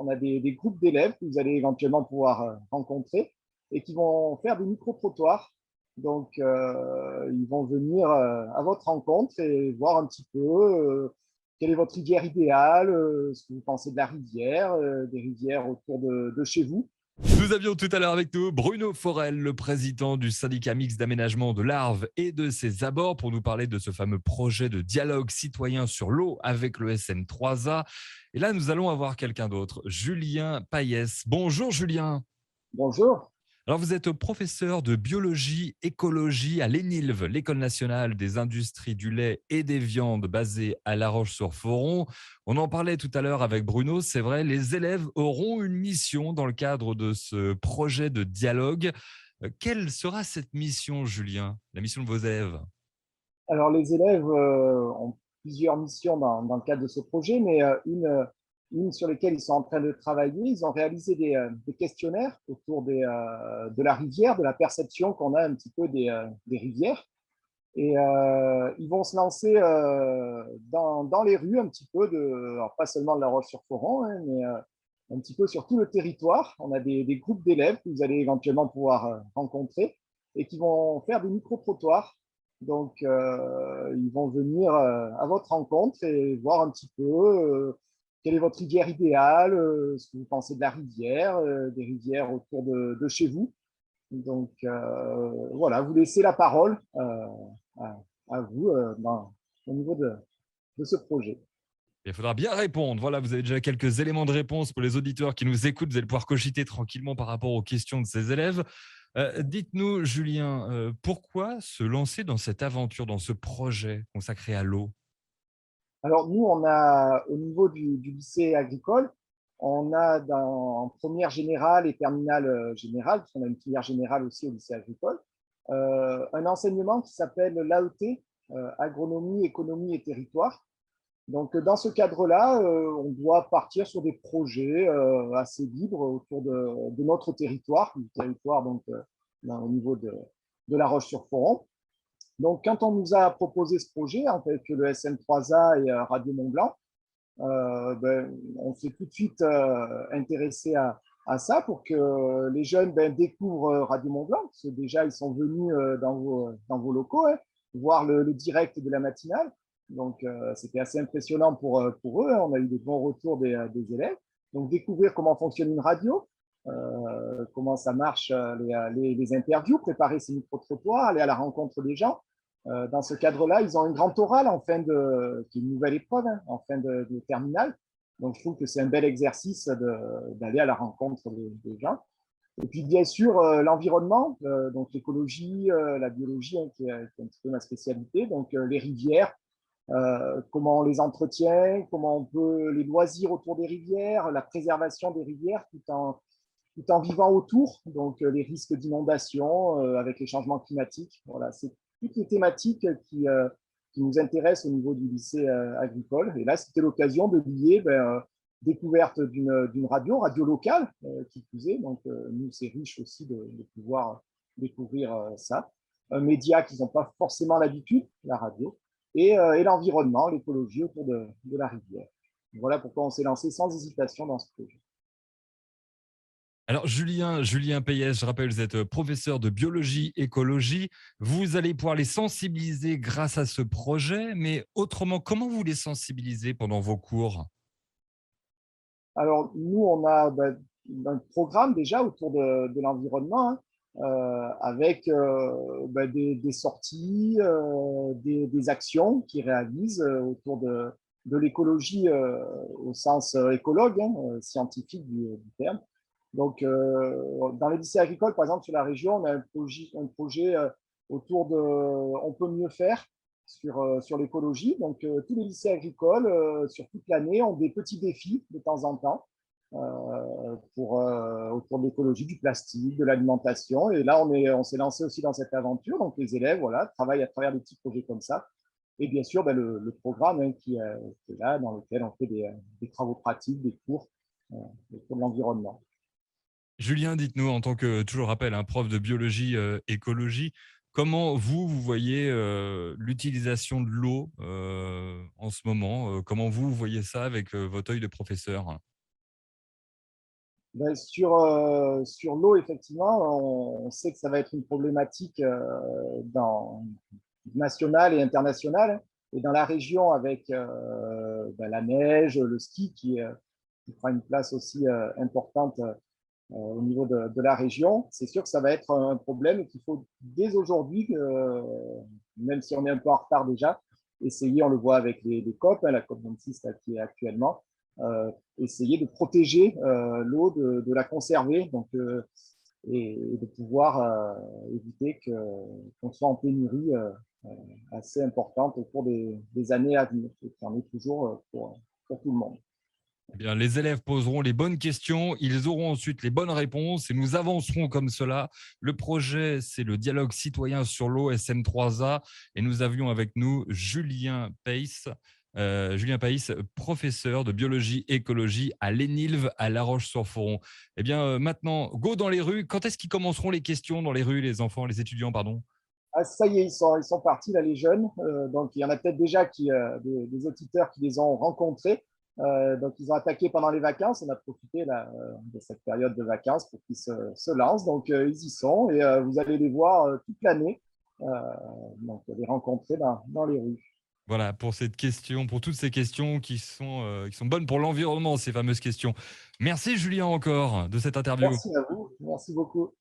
on a des groupes d'élèves que vous allez éventuellement pouvoir rencontrer et qui vont faire des micro-trottoirs. Donc, ils vont venir à votre rencontre et voir un petit peu quelle est votre rivière idéale, ce que vous pensez de la rivière, des rivières autour de chez vous. Nous avions tout à l'heure avec nous Bruno Forel, le président du syndicat mixte d'aménagement de l'Arve et de ses abords, pour nous parler de ce fameux projet de dialogue citoyen sur l'eau avec le SN3A. Et là, nous allons avoir quelqu'un d'autre, Julien Payès. Bonjour Julien. Bonjour. Alors, vous êtes professeur de biologie écologie à l'ENILV, l'École nationale des industries du lait et des viandes basée à La Roche-sur-Foron. On en parlait tout à l'heure avec Bruno, c'est vrai, les élèves auront une mission dans le cadre de ce projet de dialogue. Quelle sera cette mission, Julien, la mission de vos élèves? Alors, les élèves ont plusieurs missions dans le cadre de ce projet, mais une sur laquelle ils sont en train de travailler. Ils ont réalisé des questionnaires autour de la rivière, de la perception qu'on a un petit peu des rivières. Et ils vont se lancer dans les rues un petit peu, alors pas seulement de La Roche-sur-Foron, hein, mais un petit peu sur tout le territoire. On a des groupes d'élèves que vous allez éventuellement pouvoir rencontrer et qui vont faire des micro-trottoirs. Donc, ils vont venir à votre rencontre et voir un petit peu quelle est votre rivière idéale, ce que vous pensez de la rivière, des rivières autour de chez vous. Donc, voilà, vous laissez la parole à, à vous au niveau de ce projet. Il faudra bien répondre. Voilà, vous avez déjà quelques éléments de réponse pour les auditeurs qui nous écoutent. Vous allez pouvoir cogiter tranquillement par rapport aux questions de ces élèves. Dites-nous, Julien, pourquoi se lancer dans cette aventure, dans ce projet consacré à l'eau? Alors, nous, on a, au niveau du lycée agricole, on a en première générale et terminale générale, parce qu'on a une filière générale aussi au lycée agricole, un enseignement qui s'appelle l'AET, Agronomie, Économie et Territoire. Donc, dans ce cadre-là, on doit partir sur des projets assez libres autour de notre territoire, du territoire donc, au niveau de La Roche-sur-Foron. Donc, quand on nous a proposé ce projet, en fait, que le SN3A et Radio Mont-Blanc, on s'est tout de suite intéressé à ça pour que les jeunes découvrent Radio Mont-Blanc, parce que déjà, ils sont venus dans vos locaux, hein, voir le direct de la matinale. Donc, c'était assez impressionnant pour eux, hein. On a eu des bons retours des élèves. Donc, découvrir comment fonctionne une radio, comment ça marche, les interviews, préparer ces micro-trottoirs, aller à la rencontre des gens. Dans ce cadre-là, ils ont un grand oral qui est une nouvelle épreuve, hein, en fin de terminale. Donc, je trouve que c'est un bel exercice d'aller à la rencontre des gens. Et puis, bien sûr, l'environnement, donc l'écologie, la biologie, hein, qui est un petit peu ma spécialité. Donc, les rivières, comment on les entretient, comment on peut les loisirs autour des rivières, la préservation des rivières tout en vivant autour, donc les risques d'inondation avec les changements climatiques. Voilà, c'est toutes les thématiques qui nous intéressent au niveau du lycée agricole. Et là, c'était l'occasion de lier découverte d'une radio locale qui plus est. Donc, nous, c'est riche aussi de pouvoir découvrir ça. Un média qu'ils n'ont pas forcément l'habitude, la radio, et l'environnement, l'écologie autour de la rivière. Voilà pourquoi on s'est lancé sans hésitation dans ce projet. Alors, Julien Payès, je rappelle, vous êtes professeur de biologie écologie. Vous allez pouvoir les sensibiliser grâce à ce projet, mais autrement, comment vous les sensibilisez pendant vos cours? Alors, nous, on a un programme déjà autour de l'environnement, hein, avec des sorties, des actions qu'ils réalisent autour de l'écologie au sens écologue, hein, scientifique du terme. Donc, dans les lycées agricoles, par exemple, sur la région, on a un projet autour de On peut mieux faire sur l'écologie. Donc, tous les lycées agricoles, sur toute l'année, ont des petits défis de temps en temps autour de l'écologie, du plastique, de l'alimentation. Et là, on s'est lancé aussi dans cette aventure. Donc, les élèves voilà, travaillent à travers des petits projets comme ça. Et bien sûr, le programme hein, qui est là, dans lequel on fait des travaux pratiques, des cours autour de l'environnement. Julien, dites-nous, en tant que, toujours rappel, un prof de biologie écologie, comment vous voyez l'utilisation de l'eau en ce moment? Comment vous voyez ça avec votre œil de professeur? Ben, sur l'eau, effectivement, on sait que ça va être une problématique nationale et internationale. Et dans la région, avec ben, la neige, le ski qui prend une place aussi importante au niveau de la région, c'est sûr que ça va être un problème et qu'il faut dès aujourd'hui, même si on est un peu en retard déjà, essayer, on le voit avec les COP, hein, la COP 26 là, qui est actuellement, essayer de protéger l'eau, de la conserver donc, et de pouvoir éviter qu'on soit en pénurie assez importante au cours des années à venir, et qu'il y en ait toujours pour tout le monde. Eh bien, les élèves poseront les bonnes questions, ils auront ensuite les bonnes réponses et nous avancerons comme cela. Le projet, c'est le dialogue citoyen sur l'eau SM3A et nous avions avec nous Julien Païs, professeur de biologie écologie à l'ENILV à La Roche-sur-Foron. Eh bien, maintenant, go dans les rues. Quand est-ce qu'ils commenceront les questions dans les rues, les enfants, les étudiants, pardon? Ah, ça y est, ils sont partis, là, les jeunes. Donc, il y en a peut-être déjà des auditeurs qui les ont rencontrés. Donc, ils ont attaqué pendant les vacances. On a profité là, de cette période de vacances pour qu'ils se lancent. Donc, ils y sont et vous allez les voir toute l'année. Euh, donc, les rencontrer dans les rues. Voilà, pour cette question, pour toutes ces questions qui sont bonnes pour l'environnement, ces fameuses questions. Merci Julien encore de cette interview. Merci à vous. Merci beaucoup.